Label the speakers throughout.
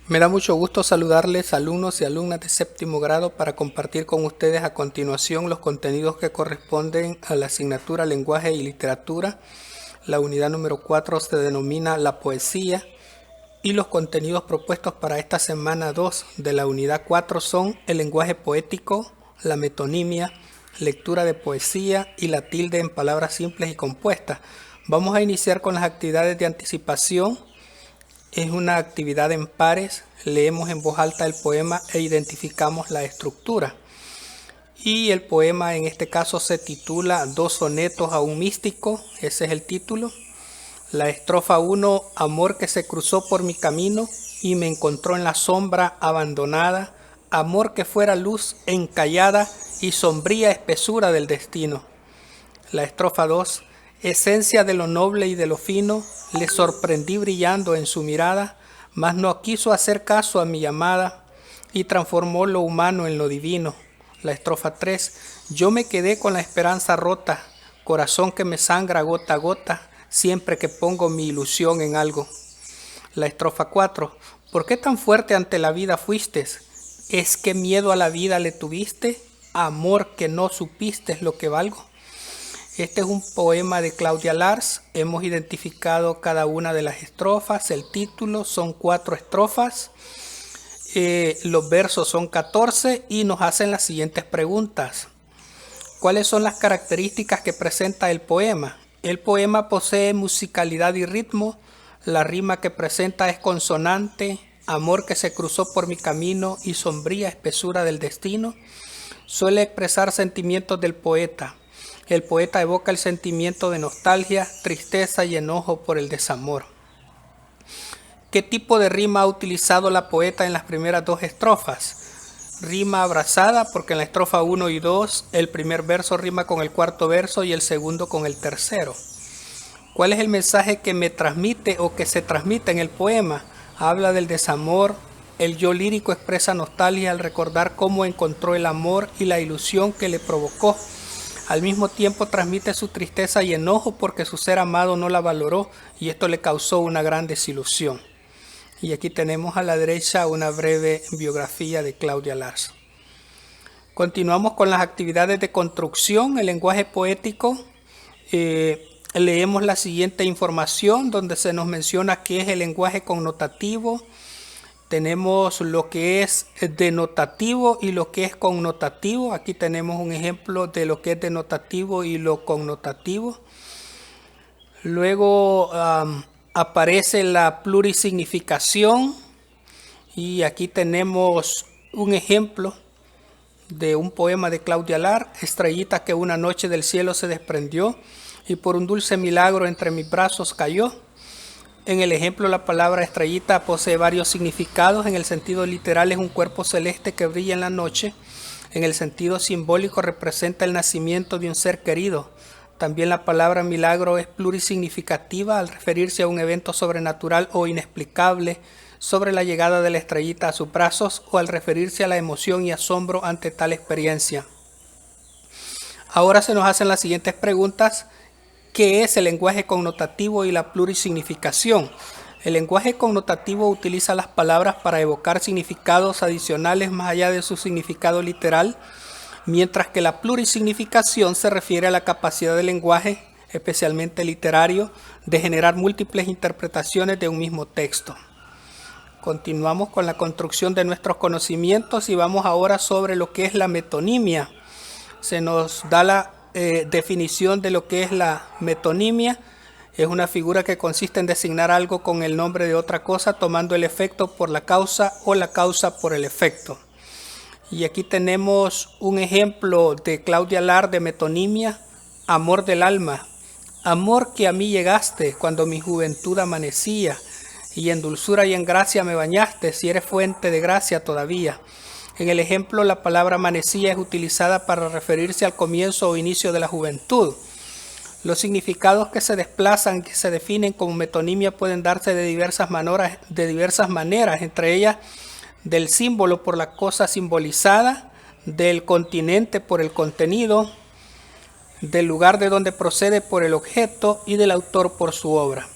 Speaker 1: Me da mucho gusto saludarles, alumnos y alumnas de séptimo grado, para compartir con ustedes a continuación los contenidos que corresponden a la asignatura Lenguaje y Literatura. La unidad número 4 se denomina La Poesía y los contenidos propuestos para esta semana 2 de la unidad 4 son el lenguaje poético, la metonimia, lectura de poesía y la tilde en palabras simples y compuestas. Vamos a iniciar con las actividades de anticipación. Es una actividad en pares, leemos en voz alta el poema e identificamos la estructura. Y el poema en este caso se titula Dos sonetos a un místico, ese es el título. La estrofa 1, amor que se cruzó por mi camino y me encontró en la sombra abandonada, amor que fuera luz encallada y sombría espesura del destino. La estrofa 2, esencia de lo noble y de lo fino, le sorprendí brillando en su mirada, mas no quiso hacer caso a mi llamada y transformó lo humano en lo divino. La estrofa 3, yo me quedé con la esperanza rota, corazón que me sangra gota a gota, siempre que pongo mi ilusión en algo. La estrofa 4, ¿por qué tan fuerte ante la vida fuiste? ¿Es que miedo a la vida le tuviste? Amor que no supiste lo que valgo. Este es un poema de Claudia Lars. Hemos identificado cada una de las estrofas. El título son 4 estrofas. Los versos son 14 y nos hacen las siguientes preguntas. ¿Cuáles son las características que presenta el poema? El poema posee musicalidad y ritmo. La rima que presenta es consonante. Amor que se cruzó por mi camino y sombría espesura del destino. Suele expresar sentimientos del poeta. El poeta evoca el sentimiento de nostalgia, tristeza y enojo por el desamor. ¿Qué tipo de rima ha utilizado la poeta en las primeras 2 estrofas? Rima abrazada, porque en la estrofa 1 y 2 el primer verso rima con el cuarto verso y el segundo con el tercero. ¿Cuál es el mensaje que me transmite o que se transmite en el poema? Habla del desamor. El yo lírico expresa nostalgia al recordar cómo encontró el amor y la ilusión que le provocó. Al mismo tiempo transmite su tristeza y enojo porque su ser amado no la valoró y esto le causó una gran desilusión. Y aquí tenemos a la derecha una breve biografía de Claudia Lars. Continuamos con las actividades de construcción, el lenguaje poético. Leemos la siguiente información donde se nos menciona qué es el lenguaje connotativo. Tenemos lo que es denotativo y lo que es connotativo. Aquí tenemos un ejemplo de lo que es denotativo y lo connotativo. Luego aparece la plurisignificación y aquí tenemos un ejemplo de un poema de Claudia Lars, estrellita que una noche del cielo se desprendió y por un dulce milagro entre mis brazos cayó. En el ejemplo, la palabra estrellita posee varios significados. En el sentido literal es un cuerpo celeste que brilla en la noche. En el sentido simbólico representa el nacimiento de un ser querido. También la palabra milagro es plurisignificativa al referirse a un evento sobrenatural o inexplicable sobre la llegada de la estrellita a sus brazos o al referirse a la emoción y asombro ante tal experiencia. Ahora se nos hacen las siguientes preguntas. ¿Qué es el lenguaje connotativo y la plurisignificación? El lenguaje connotativo utiliza las palabras para evocar significados adicionales más allá de su significado literal, mientras que la plurisignificación se refiere a la capacidad del lenguaje, especialmente literario, de generar múltiples interpretaciones de un mismo texto. Continuamos con la construcción de nuestros conocimientos y vamos ahora sobre lo que es la metonimia. Se nos da la definición de lo que es la metonimia. Es una figura que consiste en designar algo con el nombre de otra cosa, tomando el efecto por la causa o la causa por el efecto. Y aquí tenemos un ejemplo de Claudia Lars de metonimia. Amor del alma, amor que a mí llegaste cuando mi juventud amanecía, y en dulzura y en gracia me bañaste, si eres fuente de gracia todavía. En el ejemplo, la palabra amanecía es utilizada para referirse al comienzo o inicio de la juventud. Los significados que se desplazan, que se definen como metonimia, pueden darse de diversas maneras, entre ellas del símbolo por la cosa simbolizada, del continente por el contenido, del lugar de donde procede por el objeto y del autor por su obra.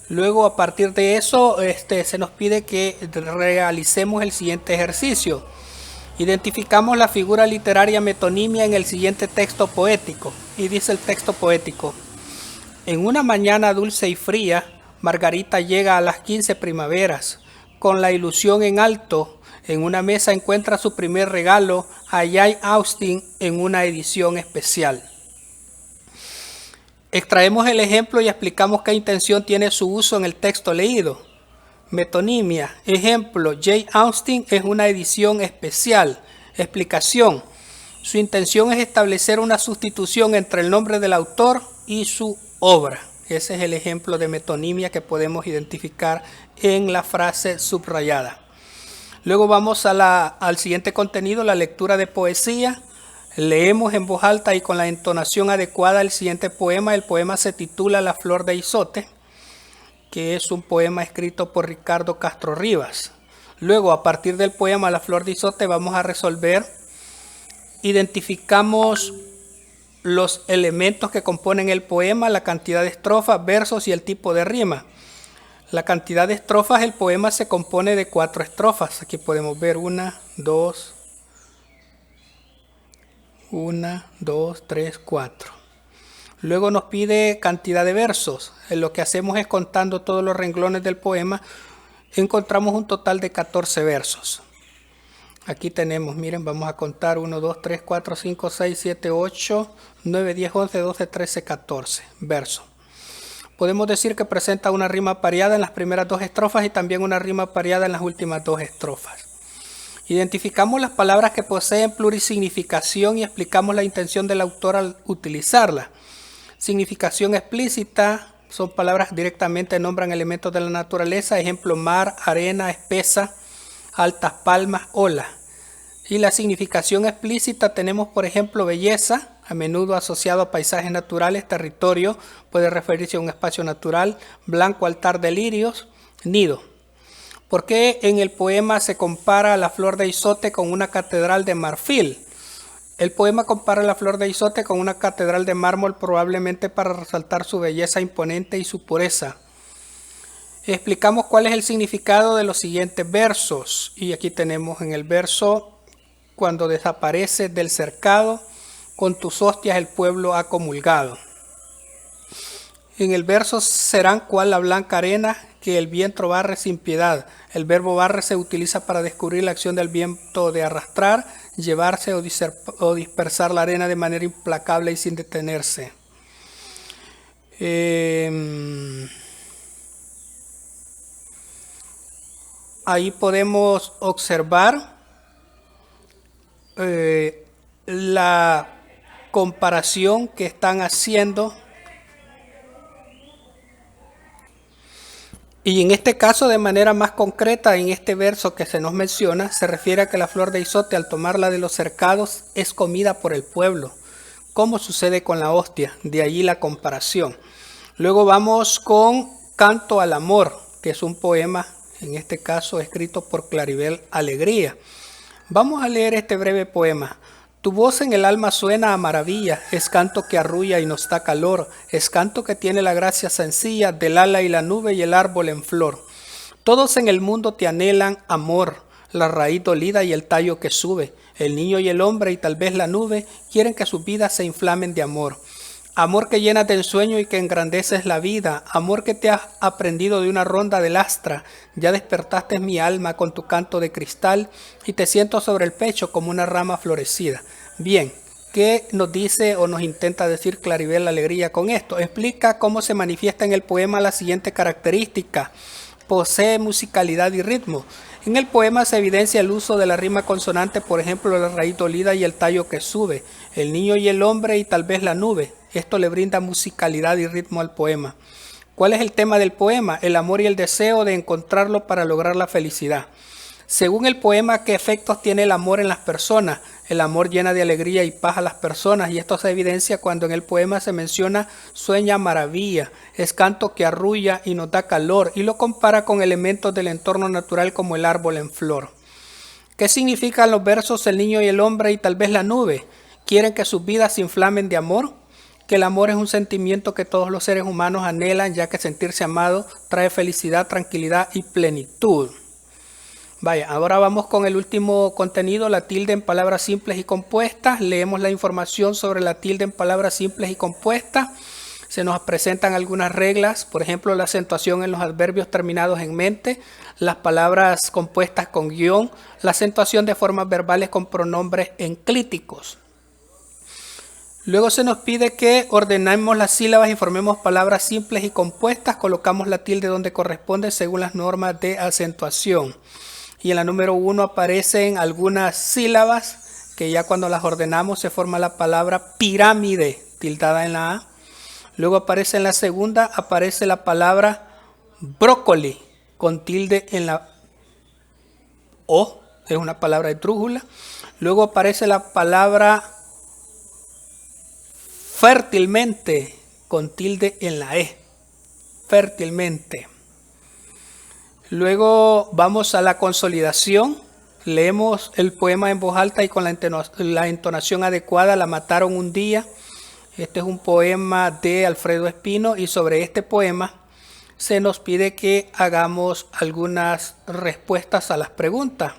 Speaker 1: Luego, a partir de eso, se nos pide que realicemos el siguiente ejercicio. Identificamos la figura literaria metonimia en el siguiente texto poético. Y dice el texto poético: en una mañana dulce y fría, Margarita llega a las 15 primaveras. Con la ilusión en alto, en una mesa encuentra su primer regalo a Jane Austen en una edición especial. Extraemos el ejemplo y explicamos qué intención tiene su uso en el texto leído. Metonimia. Ejemplo: Jane Austen es una edición especial. Explicación: su intención es establecer una sustitución entre el nombre del autor y su obra. Ese es el ejemplo de metonimia que podemos identificar en la frase subrayada. Luego vamos al siguiente contenido, la lectura de poesía. Leemos en voz alta y con la entonación adecuada el siguiente poema. El poema se titula La flor de Izote, que es un poema escrito por Ricardo Castro Rivas. Luego, a partir del poema La flor de Izote, vamos a resolver. Identificamos los elementos que componen el poema, la cantidad de estrofas, versos y el tipo de rima. La cantidad de estrofas, el poema se compone de 4 estrofas. Aquí podemos ver 1, 2, 3, 4. Luego nos pide cantidad de versos. Lo que hacemos es, contando todos los renglones del poema, encontramos un total de 14 versos. Aquí tenemos, miren, vamos a contar 1, 2, 3, 4, 5, 6, 7, 8, 9, 10, 11, 12, 13, 14 versos. Podemos decir que presenta una rima pareada en las primeras 2 estrofas y también una rima pareada en las últimas 2 estrofas. Identificamos las palabras que poseen plurisignificación y explicamos la intención del autor al utilizarla. Significación explícita son palabras que directamente nombran elementos de la naturaleza, ejemplo: mar, arena, espesa, altas palmas, ola. Y la significación explícita tenemos, por ejemplo, belleza, a menudo asociado a paisajes naturales, territorio, puede referirse a un espacio natural, blanco altar de lirios, nido. ¿Por qué en el poema se compara la flor de Izote con una catedral de marfil? El poema compara la flor de Izote con una catedral de mármol, probablemente para resaltar su belleza imponente y su pureza. Explicamos cuál es el significado de los siguientes versos. Y aquí tenemos en el verso: cuando desaparece del cercado, con tus hostias el pueblo ha comulgado. En el verso: serán cual la blanca arena que el viento barre sin piedad. El verbo barre se utiliza para descubrir la acción del viento de arrastrar, llevarse o dispersar la arena de manera implacable y sin detenerse. Ahí podemos observar la comparación que están haciendo. Y en este caso, de manera más concreta, en este verso que se nos menciona, se refiere a que la flor de Izote, al tomarla de los cercados, es comida por el pueblo, como sucede con la hostia. De allí la comparación. Luego vamos con Canto al Amor, que es un poema, en este caso escrito por Claribel Alegría. Vamos a leer este breve poema. Tu voz en el alma suena a maravilla, es canto que arrulla y nos da calor, es canto que tiene la gracia sencilla del ala y la nube y el árbol en flor. Todos en el mundo te anhelan amor, la raíz dolida y el tallo que sube, el niño y el hombre y tal vez la nube quieren que sus vidas se inflamen de amor. Amor que llenas de ensueño y que engrandeces la vida, amor que te has aprendido de una ronda del astra, ya despertaste mi alma con tu canto de cristal y te siento sobre el pecho como una rama florecida. Bien, ¿qué nos dice o nos intenta decir Claribel Alegría con esto? Explica cómo se manifiesta en el poema la siguiente característica: posee musicalidad y ritmo. En el poema se evidencia el uso de la rima consonante, por ejemplo, la raíz dolida y el tallo que sube, el niño y el hombre y tal vez la nube. Esto le brinda musicalidad y ritmo al poema. ¿Cuál es el tema del poema? El amor y el deseo de encontrarlo para lograr la felicidad. Según el poema, ¿qué efectos tiene el amor en las personas? El amor llena de alegría y paz a las personas, y esto se evidencia cuando en el poema se menciona sueña maravilla, es canto que arrulla y nos da calor, y lo compara con elementos del entorno natural como el árbol en flor. ¿Qué significan los versos el niño y el hombre y tal vez la nube? ¿Quieren que sus vidas se inflamen de amor? que el amor es un sentimiento que todos los seres humanos anhelan, ya que sentirse amado trae felicidad, tranquilidad y plenitud. Vaya, ahora vamos con el último contenido, la tilde en palabras simples y compuestas. Leemos la información sobre la tilde en palabras simples y compuestas. Se nos presentan algunas reglas, por ejemplo, la acentuación en los adverbios terminados en mente, las palabras compuestas con guión, la acentuación de formas verbales con pronombres enclíticos. Luego se nos pide que ordenemos las sílabas y formemos palabras simples y compuestas. Colocamos la tilde donde corresponde según las normas de acentuación. Y en la número 1 aparecen algunas sílabas que ya cuando las ordenamos se forma la palabra pirámide, tildada en la A. Luego aparece en la segunda, aparece la palabra brócoli, con tilde en la O, es una palabra esdrújula. Luego aparece la palabra fértilmente, con tilde en la E, fértilmente. Luego vamos a la consolidación, leemos el poema en voz alta y con la entonación adecuada. La mataron un día. Este es un poema de Alfredo Espino y sobre este poema se nos pide que hagamos algunas respuestas a las preguntas.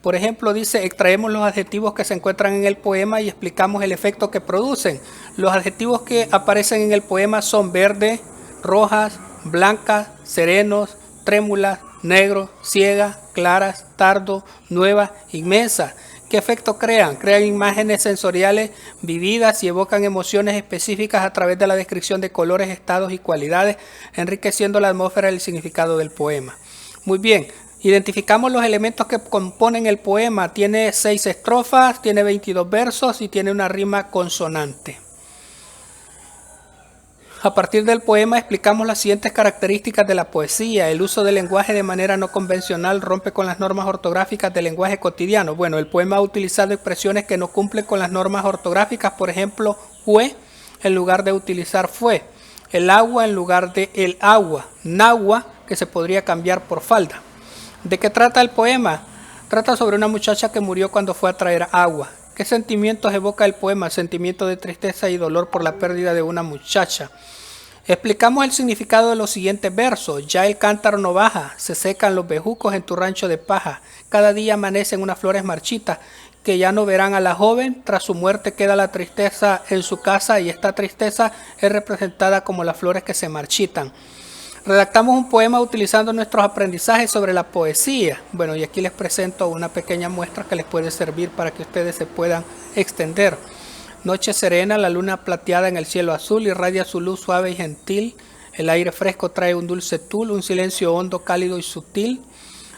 Speaker 1: Por ejemplo, dice, extraemos los adjetivos que se encuentran en el poema y explicamos el efecto que producen. Los adjetivos que aparecen en el poema son verde, rojas, blancas, serenos, trémulas, negros, ciegas, claras, tardo, nuevas, inmensas. ¿Qué efecto crean? Crean imágenes sensoriales vividas y evocan emociones específicas a través de la descripción de colores, estados y cualidades, enriqueciendo la atmósfera y el significado del poema. Muy bien, identificamos los elementos que componen el poema. Tiene 6 estrofas, tiene 22 versos y tiene una rima consonante. A partir del poema explicamos las siguientes características de la poesía. El uso del lenguaje de manera no convencional rompe con las normas ortográficas del lenguaje cotidiano. Bueno, el poema ha utilizado expresiones que no cumplen con las normas ortográficas, por ejemplo, fue en lugar de utilizar fue, el agua en lugar de el agua, nagua, que se podría cambiar por falda. ¿De qué trata el poema? Trata sobre una muchacha que murió cuando fue a traer agua. ¿Qué sentimientos evoca el poema? Sentimiento de tristeza y dolor por la pérdida de una muchacha. Explicamos el significado de los siguientes versos. Ya el cántaro no baja, se secan los bejucos en tu rancho de paja. Cada día amanecen unas flores marchitas que ya no verán a la joven. Tras su muerte queda la tristeza en su casa y esta tristeza es representada como las flores que se marchitan. Redactamos un poema utilizando nuestros aprendizajes sobre la poesía. Bueno, y aquí les presento una pequeña muestra que les puede servir para que ustedes se puedan extender. Noche serena, la luna plateada en el cielo azul irradia su luz suave y gentil. El aire fresco trae un dulce tul, un silencio hondo, cálido y sutil.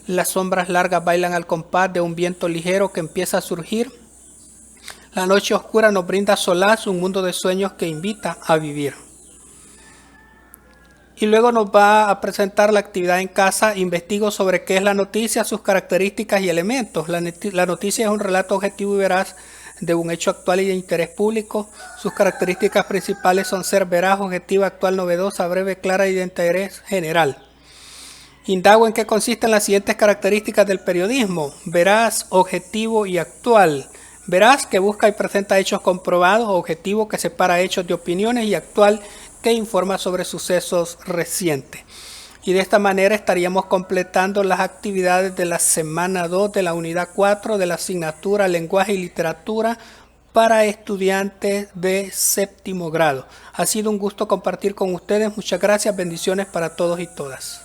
Speaker 1: Las sombras largas bailan al compás de un viento ligero que empieza a surgir. La noche oscura nos brinda solaz, un mundo de sueños que invita a vivir. Y luego nos va a presentar la actividad en casa. Investigo sobre qué es la noticia, sus características y elementos. La noticia es un relato objetivo y veraz de un hecho actual y de interés público. Sus características principales son ser veraz, objetiva, actual, novedosa, breve, clara y de interés general. Indago en qué consisten las siguientes características del periodismo: veraz, objetivo y actual. Veraz, que busca y presenta hechos comprobados; objetivo, que separa hechos de opiniones; y actual, que informa sobre sucesos recientes. Y de esta manera estaríamos completando las actividades de la semana 2 de la unidad 4 de la asignatura Lenguaje y Literatura para estudiantes de séptimo grado. Ha sido un gusto compartir con ustedes. Muchas gracias, bendiciones para todos y todas.